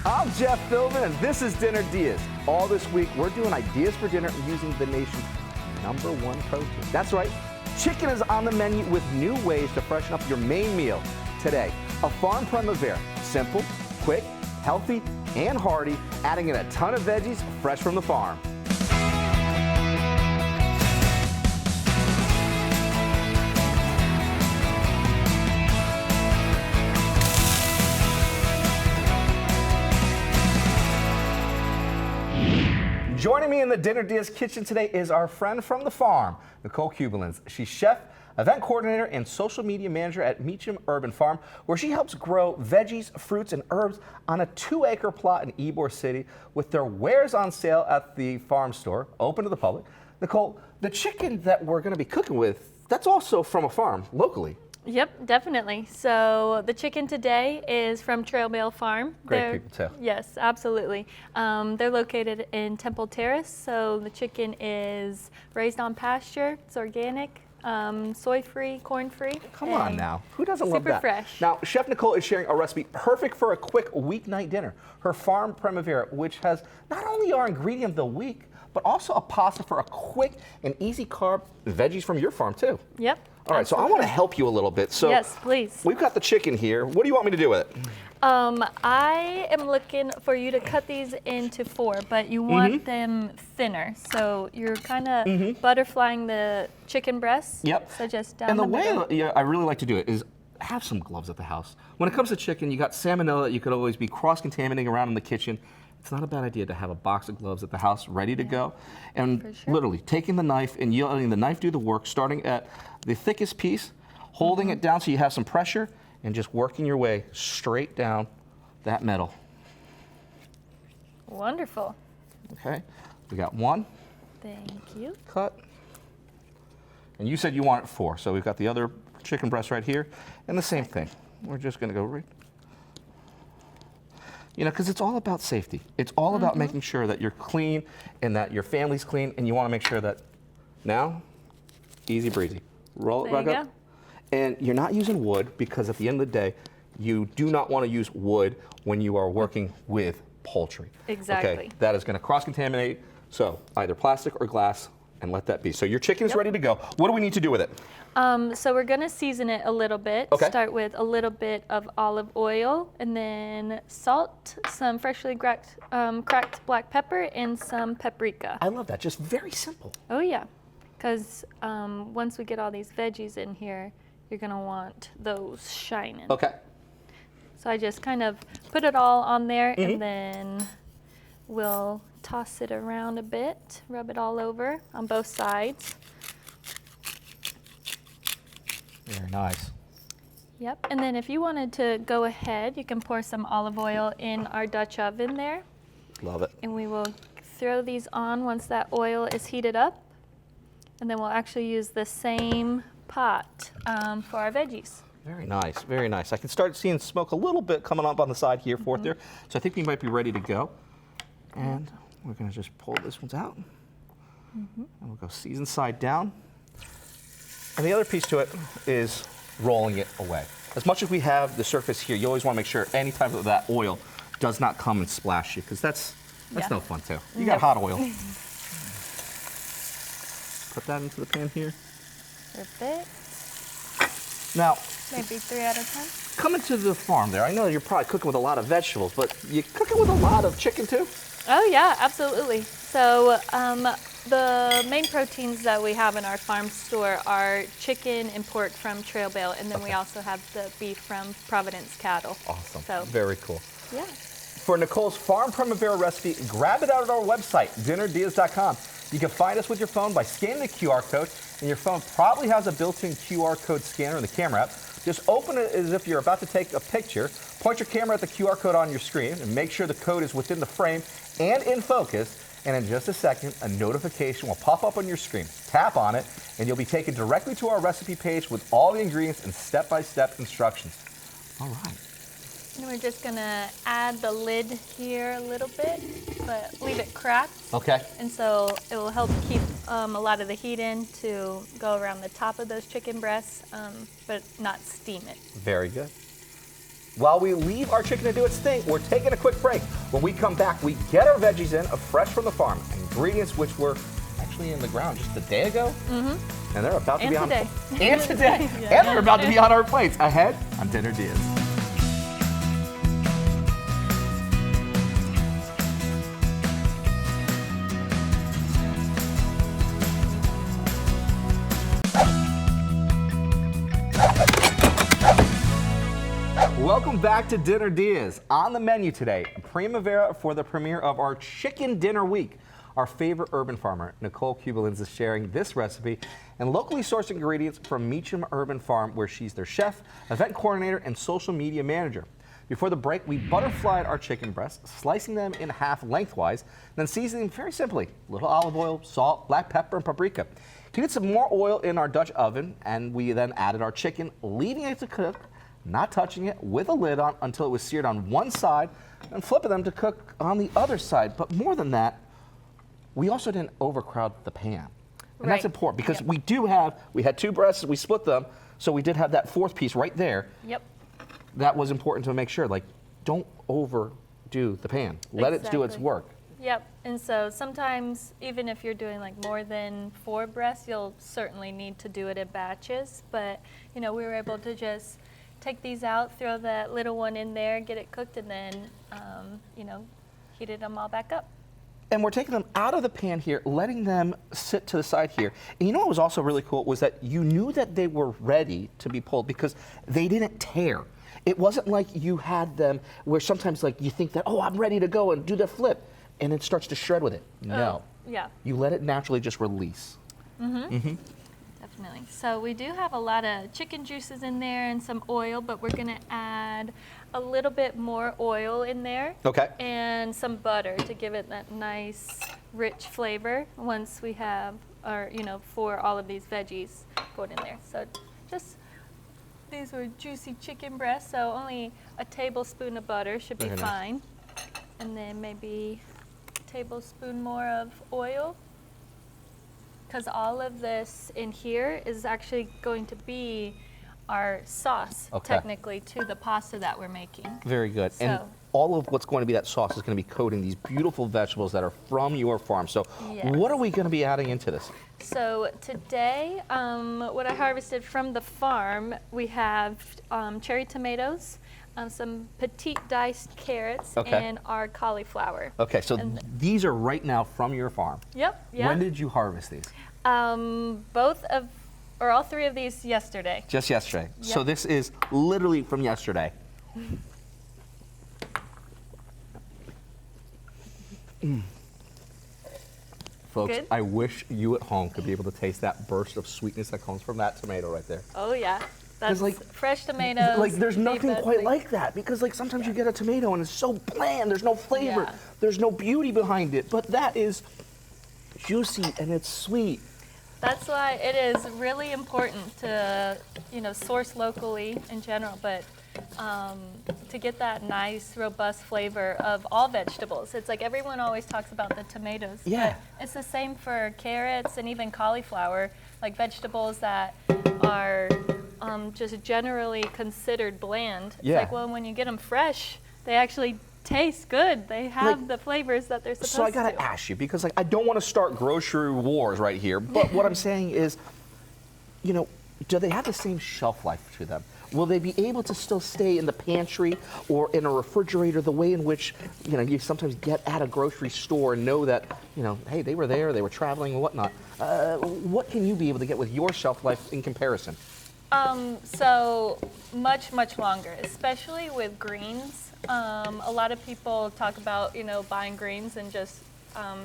I'm Jeff Philbin, and this is Dinner DeeAs. All this week, we're doing ideas for dinner using the nation's #1 protein. That's right, chicken is on the menu with new ways to freshen up your main meal. Today, a farm Primavera. Simple, quick, healthy, and hearty, adding in a ton of veggies fresh from the farm. Joining me in the Dinner DeeAs kitchen today is our friend from the farm, Nicole Kubelins. She's chef, event coordinator, and social media manager at Meacham Urban Farm, where she helps grow veggies, fruits, and herbs on a 2-acre plot in Ybor City with their wares on sale at the farm store, open to the public. Nicole, the chicken that we're going to be cooking with, that's also from a farm locally. Yep, definitely. So the chicken today is from Trailbale Farm. Great people too. Yes, absolutely. They're located in Temple Terrace. So the chicken is raised on pasture. It's organic, soy-free, corn-free. Come on now. Who doesn't love that? Super fresh. Now, Chef Nicole is sharing a recipe perfect for a quick weeknight dinner. Her farm Primavera, which has not only our ingredient of the week, but also a pasta for a quick and easy carb veggies from your farm too. Yep. All right, so I want to help you a little bit. So yes, please. We've got the chicken here. What do you want me to do with it? I am looking for you to cut these into 4, but you want them thinner. So you're kind of butterflying the chicken breasts. Yep. So just down and the middle. way I really like to do it is have some gloves at the house. When it comes to chicken, you got salmonella that you could always be cross-contaminating around in the kitchen. It's not a bad idea to have a box of gloves at the house ready to go. And literally taking the knife and letting the knife do the work, starting at the thickest piece, holding it down so you have some pressure, and just working your way straight down that metal. Wonderful. Okay, we got 1. Thank you. Cut. And you said you want it 4, so we've got the other chicken breast right here, and the same thing. We're just gonna go right. You know, because it's all about safety. It's all about making sure that you're clean and that your family's clean, and you want to make sure that now, easy breezy. Roll it back up. And you're not using wood because at the end of the day, you do not want to use wood when you are working with poultry. Exactly. Okay? That is going to cross-contaminate, so either plastic or glass, and let that be. So your chicken is ready to go. What do we need to do with it? So we're gonna season it a little bit. Okay. Start with a little bit of olive oil, and then salt, some freshly cracked black pepper, and some paprika. I love that. Just very simple. Oh yeah, because once we get all these veggies in here, you're gonna want those shining. Okay. So I just kind of put it all on there, and then we'll toss it around a bit, rub it all over on both sides. Very nice. Yep, and then if you wanted to go ahead, you can pour some olive oil in our Dutch oven there. Love it. And we will throw these on once that oil is heated up. And then we'll actually use the same pot for our veggies. Very nice, very nice. I can start seeing smoke a little bit coming up on the side here, forth there. So I think we might be ready to go. And we're gonna just pull this one out. And we'll go season side down. And the other piece to it is rolling it away. As much as we have the surface here, you always wanna make sure any time that that oil does not come and splash you, because that's no fun too. You got hot oil. Put that into the pan here. Perfect. Now, Maybe 3 out of 10. coming to the farm there, I know you're probably cooking with a lot of vegetables, but you cooking with a lot of chicken too? Oh yeah, absolutely. So the main proteins that we have in our farm store are chicken and pork from Trailbale, and then we also have the beef from Providence Cattle. Awesome. So, very cool. yeah. For Nicole's Farm Primavera recipe, grab it out at our website, dinnerdeas.com. You can find us with your phone by scanning the QR code, and your phone probably has a built-in QR code scanner in the camera app. Just open it as if you're about to take a picture, point your camera at the QR code on your screen, and make sure the code is within the frame and in focus. And in just a second, a notification will pop up on your screen. Tap on it, and you'll be taken directly to our recipe page with all the ingredients and step-by-step instructions. All right. And we're just gonna add the lid here a little bit, but leave it cracked. Okay. And so it will help keep a lot of the heat in to go around the top of those chicken breasts, but not steam it. Very good. While we leave our chicken to do its thing, we're taking a quick break. When we come back, we get our veggies in, fresh from the farm, ingredients which were actually in the ground just a day ago. Mm-hmm. And they're about to be on. And today. Yeah. And they're about to be on our plates. Ahead on Dinner DeeAs. Welcome back to Dinner DeeAs. On the menu today, Primavera for the premiere of our Chicken Dinner Week. Our favorite urban farmer, Nicole Kubalins, is sharing this recipe and locally sourced ingredients from Meacham Urban Farm, where she's their chef, event coordinator, and social media manager. Before the break, we butterflied our chicken breasts, slicing them in half lengthwise, then seasoning them very simply. A little olive oil, salt, black pepper, and paprika. Heated some more oil in our Dutch oven, and we then added our chicken, leaving it to cook, not touching it, with a lid on until it was seared on one side, and flipping them to cook on the other side. But more than that, we also didn't overcrowd the pan. And that's important because we had two breasts, we split them, so we did have that fourth piece right there. Yep. That was important to make sure, like, don't overdo the pan. Let it do its work. Yep, and so sometimes, even if you're doing like more than 4 breasts, you'll certainly need to do it in batches. But, you know, we were able to just take these out, throw that little one in there, get it cooked, and then, you know, heated them all back up. And we're taking them out of the pan here, letting them sit to the side here. And you know what was also really cool was that you knew that they were ready to be pulled because they didn't tear. It wasn't like you had them where sometimes like you think that, oh, I'm ready to go and do the flip, and it starts to shred with it. No. Yeah. You let it naturally just release. Definitely. So we do have a lot of chicken juices in there and some oil, but we're gonna add a little bit more oil in there. Okay. And some butter to give it that nice, rich flavor once we have our, you know, for all of these veggies going in there. So just, these were juicy chicken breasts, so only a tablespoon of butter should be fine. And then maybe a tablespoon more of oil. Because all of this in here is actually going to be our sauce, technically, to the pasta that we're making. Very good. And all of what's going to be that sauce is going to be coating these beautiful vegetables that are from your farm. So what are we going to be adding into this? So today, what I harvested from the farm, we have cherry tomatoes, some petite diced carrots, and our cauliflower. Okay, so these are right now from your farm. Yep. Yeah. When did you harvest these? All 3 of these yesterday. Just yesterday. Yep. So this is literally from yesterday. Folks, Good? I wish you at home could be able to taste that burst of sweetness that comes from that tomato right there. Oh yeah. That's like, fresh tomatoes. Like there's nothing quite like that because like sometimes you get a tomato and it's so bland, there's no flavor, there's no beauty behind it, but that is juicy and it's sweet. That's why it is really important to, you know, source locally in general, but to get that nice, robust flavor of all vegetables. It's like everyone always talks about the tomatoes, but it's the same for carrots and even cauliflower, like vegetables that are just generally considered bland. It's like, well, when you get them fresh, they actually taste good. They have the flavors that they're supposed to. So I gotta ask you, because like I don't want to start grocery wars right here, but what I'm saying is, you know, do they have the same shelf life to them? Will they be able to still stay in the pantry or in a refrigerator the way in which, you know, you sometimes get at a grocery store and know that, you know, hey, they were there, they were traveling and whatnot. What can you be able to get with your shelf life in comparison? So much longer, especially with greens. A lot of people talk about, you know, buying greens and just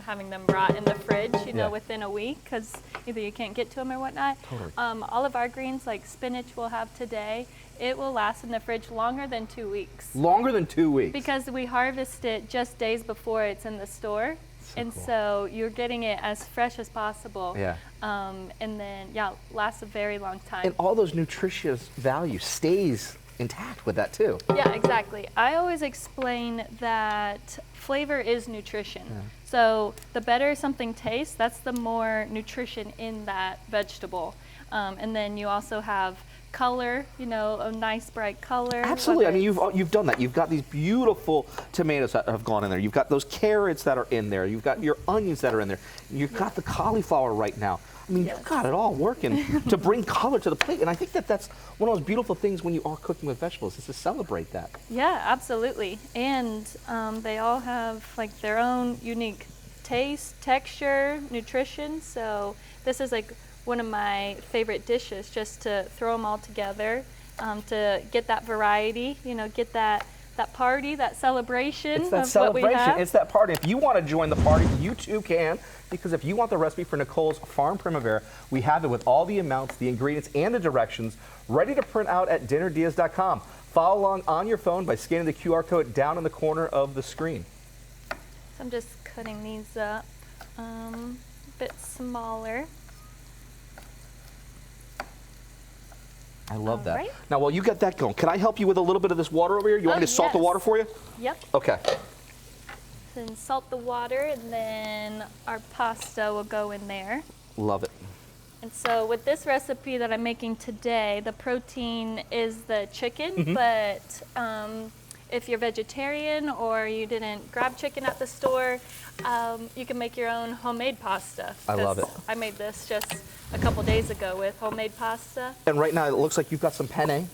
having them rot in the fridge, you know, within a week because either you can't get to them or whatnot. Totally. All of our greens, like spinach we'll have today, it will last in the fridge longer than 2 weeks. Longer than 2 weeks? Because we harvest it just days before it's in the store. So you're getting it as fresh as possible. Yeah. And then, lasts a very long time. And all those nutritious value stays intact with that too. Yeah, exactly. I always explain that flavor is nutrition. So the better something tastes, that's the more nutrition in that vegetable. And then you also have color, you know, a nice bright color. Absolutely. I mean, you've done that. You've got these beautiful tomatoes that have gone in there. You've got those carrots that are in there. You've got your onions that are in there. You've got the cauliflower right now. I mean, you've got it all working to bring color to the plate. And I think that that's one of those beautiful things when you are cooking with vegetables, is to celebrate that. Yeah, absolutely. And they all have like their own unique taste, texture, nutrition. So this is like one of my favorite dishes, just to throw them all together, to get that variety, you know, get that party, that celebration. It's that of celebration. What we have. It's that party. If you want to join the party, you too can, because if you want the recipe for Nicole's Farm Primavera, we have it with all the amounts, the ingredients, and the directions ready to print out at DinnerDeeAs.com. Follow along on your phone by scanning the QR code down in the corner of the screen. So I'm just cutting these up a bit smaller. I love that. Right. Now, while you get that going, can I help you with a little bit of this water over here? You want me to salt the water for you? Yep. Okay. Then salt the water, and then our pasta will go in there. Love it. And so with this recipe that I'm making today, the protein is the chicken, but if you're vegetarian or you didn't grab chicken at the store, you can make your own homemade pasta. I love it. I made this just a couple days ago with homemade pasta. And right now it looks like you've got some penne.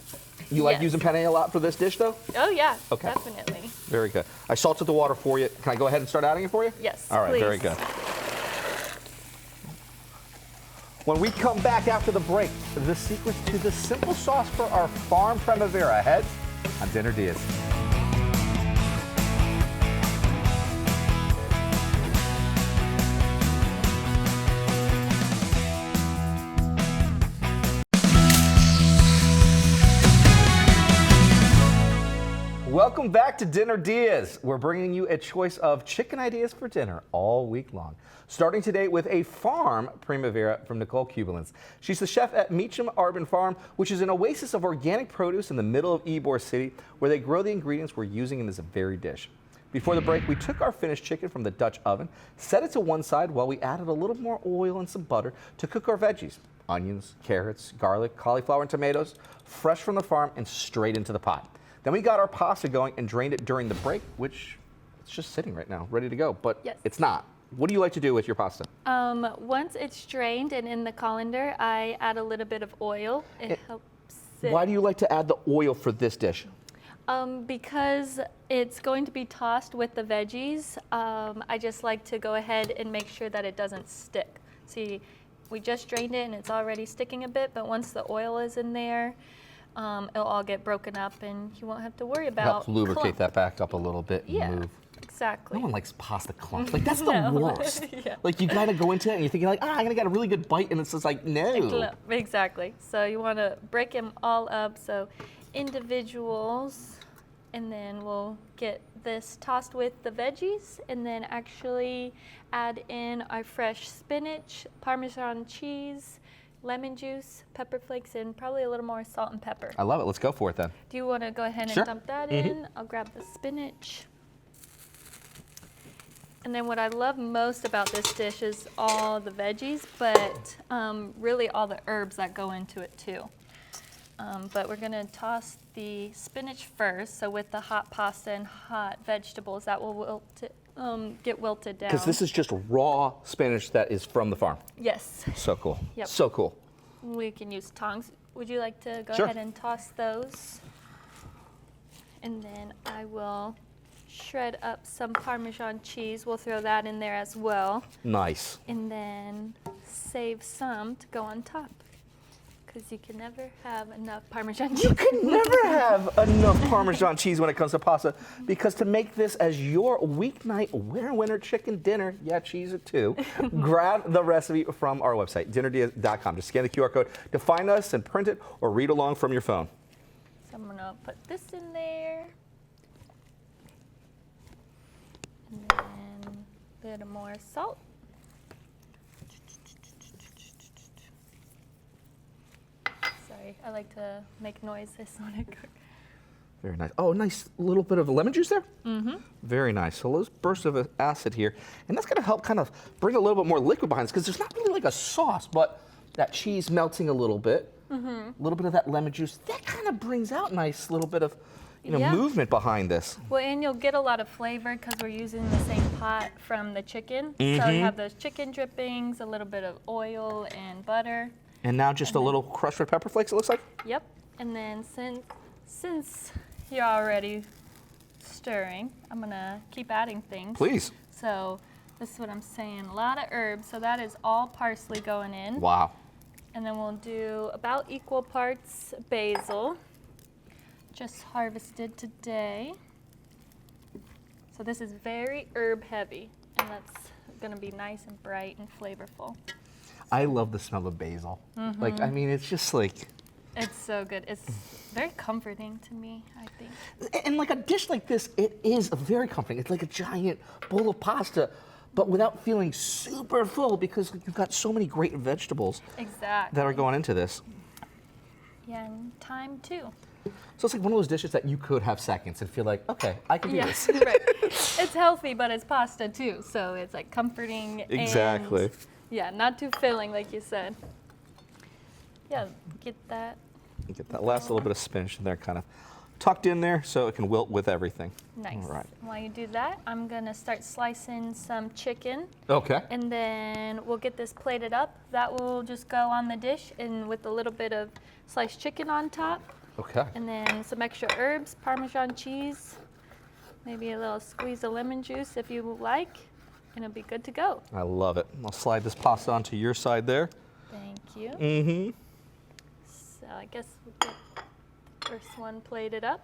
You like using penne a lot for this dish, though? Oh yeah, Okay. definitely. Very good. I salted the water for you. Can I go ahead and start adding it for you? Yes, All right, please. very good. When we come back after the break, the secrets to the simple sauce for our Farm Primavera ahead on Dinner Diaz. Welcome back to Dinner Diaz. We're bringing you a choice of chicken ideas for dinner all week long. Starting today with a Farm Primavera from Nicole Kubalins. She's the chef at Meacham Arbin Farm, which is an oasis of organic produce in the middle of Ybor City, where they grow the ingredients we're using in this very dish. Before the break, we took our finished chicken from the Dutch oven, set it to one side while we added a little more oil and some butter to cook our veggies. Onions, carrots, garlic, cauliflower, and tomatoes, fresh from the farm and straight into the pot. Then we got our pasta going and drained it during the break, which it's just sitting right now, ready to go, but it's not. What do you like to do with your pasta? Once it's drained and in the colander, I add a little bit of oil. It helps it. Why do you like to add the oil for this dish? Because it's going to be tossed with the veggies. I just like to go ahead and make sure that it doesn't stick. See, we just drained it and it's already sticking a bit, but once the oil is in there, it'll all get broken up and you won't have to worry about Helps lubricate that back up a little bit and move. Exactly. No one likes pasta clumps. Like, that's the worst. Like, you kind of go into it and you're thinking like, I'm going to get a really good bite, and it's just like, no. Exactly. So you want to break them all up, so individuals, and then we'll get this tossed with the veggies, and then actually add in our fresh spinach, Parmesan cheese, lemon juice, pepper flakes, and probably a little more salt and pepper. I love it. Let's go for it then. Do you want to go ahead and dump that in? I'll grab the spinach. And then what I love most about this dish is all the veggies, but really all the herbs that go into it too. But we're gonna toss the spinach first, so with the hot pasta and hot vegetables, that will get wilted down. Because this is just raw spinach that is from the farm. Yes. So cool. Yep. So cool. We can use tongs. Would you like to go Sure. ahead and toss those? And then I will shred up some Parmesan cheese. We'll throw that in there as well. Nice. And then save some to go on top, because you can never have enough Parmesan cheese. You can never have enough Parmesan cheese when it comes to pasta, because to make this as your weeknight winner chicken dinner, cheese it too, grab the recipe from our website, dinnerdiaz.com. Just scan the QR code to find us and print it or read along from your phone. So I'm gonna put this in there. And then a little more salt. Sorry, I like to make noises when I cook. Very nice. Oh, nice little bit of lemon juice there? Mm-hmm. Very nice. So those bursts of acid here. And that's going to help kind of bring a little bit more liquid behind this because there's not really like a sauce, but that cheese melting a little bit, a little bit of that lemon juice, that kind of brings out nice little bit of movement behind this. Well, and you'll get a lot of flavor because we're using the same pot from the chicken. So you have those chicken drippings, a little bit of oil and butter. And now just a little crushed red pepper flakes, it looks like? Yep. And then since you're already stirring, I'm going to keep adding things. Please. So this is what I'm saying. A lot of herbs. So that is all parsley going in. Wow. And then we'll do about equal parts basil. Just harvested today. So this is very herb heavy, and that's going to be nice and bright and flavorful. I love the smell of basil. Like, I mean, it's just like... It's so good. It's very comforting to me, I think. And like a dish like this, it is very comforting. It's like a giant bowl of pasta, but without feeling super full because you've got so many great vegetables that are going into this. Yeah, and thyme too. So it's like one of those dishes that you could have seconds and feel like, okay, I can do this. Right. It's healthy, but it's pasta too, so it's like comforting. Exactly. And, yeah, not too filling, like you said. Yeah, get that. Get that last little bit of spinach in there, kind of tucked in there, so it can wilt with everything. Nice. All right. While you do that, I'm gonna start slicing some chicken. Okay. And then we'll get this plated up. That will just go on the dish and with a little bit of sliced chicken on top. Okay. And then some extra herbs, Parmesan cheese, maybe a little squeeze of lemon juice if you like, and it'll be good to go. I love it. I'll slide this pasta onto your side there. Thank you. Mm-hmm. So I guess we'll get the first one plated up.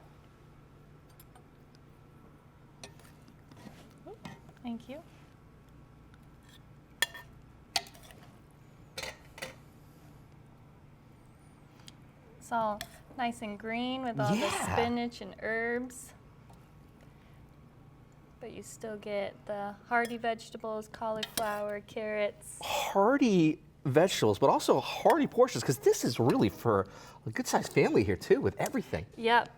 Thank you. It's all nice and green with all the spinach and herbs. But you still get the hearty vegetables, cauliflower, carrots. Hearty vegetables, but also hearty portions, because this is really for a good-sized family here too, with everything. Yep.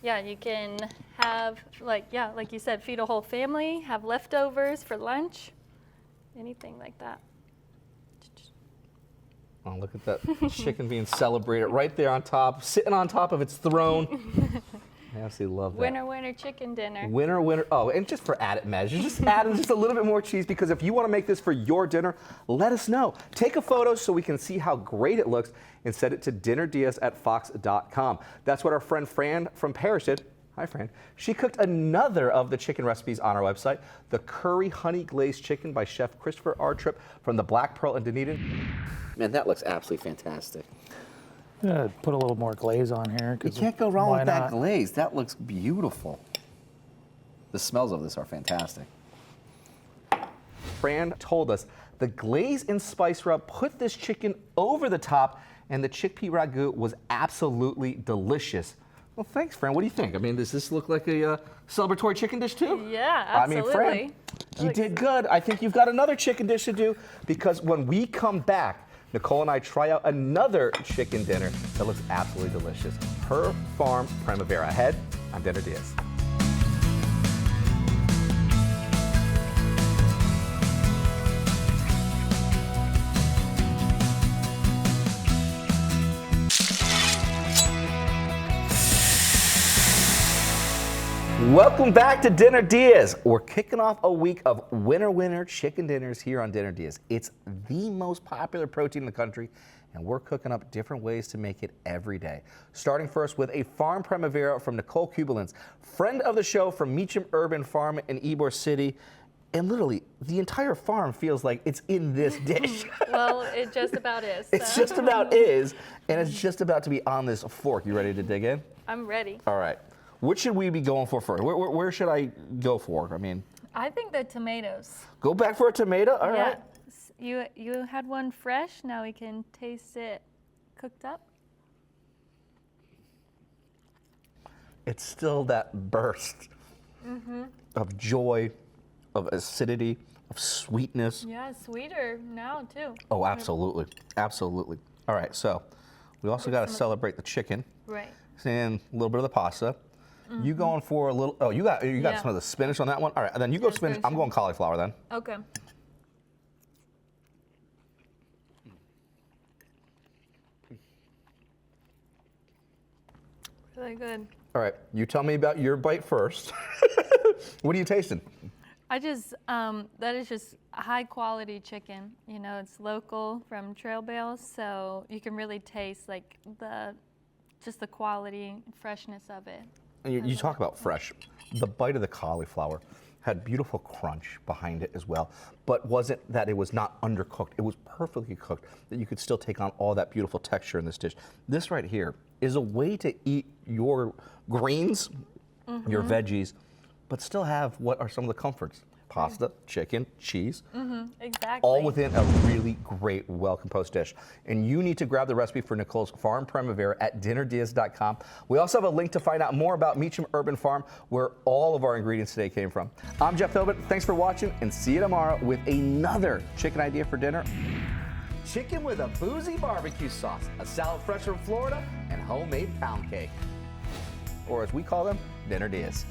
Yeah, you can have, like you said, feed a whole family, have leftovers for lunch, anything like that. Oh, look at that chicken being celebrated right there on top, sitting on top of its throne. I absolutely love that. Winner, winner, chicken dinner. Winner, winner. Oh, and just for added measure, just add in just a little bit more cheese, because if you want to make this for your dinner, let us know. Take a photo so we can see how great it looks and send it to dinnerdias@fox.com. That's what our friend Fran from Parrish did. Hi, Fran. She cooked another of the chicken recipes on our website, the curry honey glazed chicken by Chef Christopher R. Tripp from the Black Pearl in Dunedin. Man, that looks absolutely fantastic. Yeah, put a little more glaze on here. You can't go wrong with that glaze. That looks beautiful. The smells of this are fantastic. Fran told us the glaze and spice rub put this chicken over the top, and the chickpea ragu was absolutely delicious. Well, thanks, Fran. What do you think? I mean, does this look like a celebratory chicken dish too? Yeah, absolutely. I mean, Fran, you did good. I think you've got another chicken dish to do, because when we come back, Nicole and I try out another chicken dinner that looks absolutely delicious. Her Farm Primavera. Ahead on Dinner Dias. Welcome back to Dinner Dias. We're kicking off a week of winner chicken dinners here on Dinner Dias. It's the most popular protein in the country, and we're cooking up different ways to make it every day. Starting first with a Farm Primavera from Nicole Kubalins, friend of the show from Meacham Urban Farm in Ybor City. And literally, the entire farm feels like it's in this dish. Well, it just about is. So. It's just about is, and it's just about to be on this fork. You ready to dig in? I'm ready. All right. What should we be going for first? Where should I go for? I mean, I think the tomatoes. Go back for a tomato? All right. You had one fresh. Now we can taste it cooked up. It's still that burst of joy, of acidity, of sweetness. Yeah, sweeter now too. Oh, absolutely. Absolutely. All right, so we also got to celebrate the chicken. Right. and a little bit of the pasta. You going for a little? Oh, you got Yeah. some of the spinach on that one. All right, and then you go Yes, spinach. there's I'm some. going cauliflower then. Okay. Really good. All right, you tell me about your bite first. What are you tasting? I just, that is just high quality chicken. You know, it's local from Trail Bales, so you can really taste like just the quality and freshness of it. And you talk about fresh. The bite of the cauliflower had beautiful crunch behind it as well, but wasn't that it was not undercooked. It was perfectly cooked, that you could still take on all that beautiful texture in this dish. This right here is a way to eat your greens, your veggies, but still have what are some of the comforts. Pasta, chicken, cheese, Exactly. all within a really great, well-composed dish. And you need to grab the recipe for Nicole's Farm Primavera at dinnerDeeAs.com. We also have a link to find out more about Meacham Urban Farm, where all of our ingredients today came from. I'm Jeff Philbin. Thanks for watching, and see you tomorrow with another chicken idea for dinner. Chicken with a boozy barbecue sauce, a salad fresh from Florida, and homemade pound cake. Or as we call them, Dinner Deas.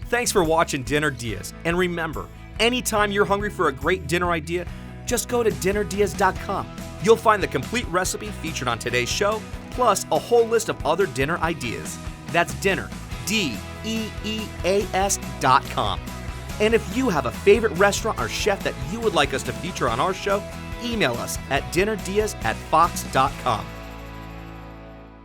Thanks for watching Dinner Deas. And remember, anytime you're hungry for a great dinner idea, just go to dinnerdeas.com. You'll find the complete recipe featured on today's show, plus a whole list of other dinner ideas. That's dinner, DeeAs.com. And if you have a favorite restaurant or chef that you would like us to feature on our show, email us at dinnerdeas@fox.com.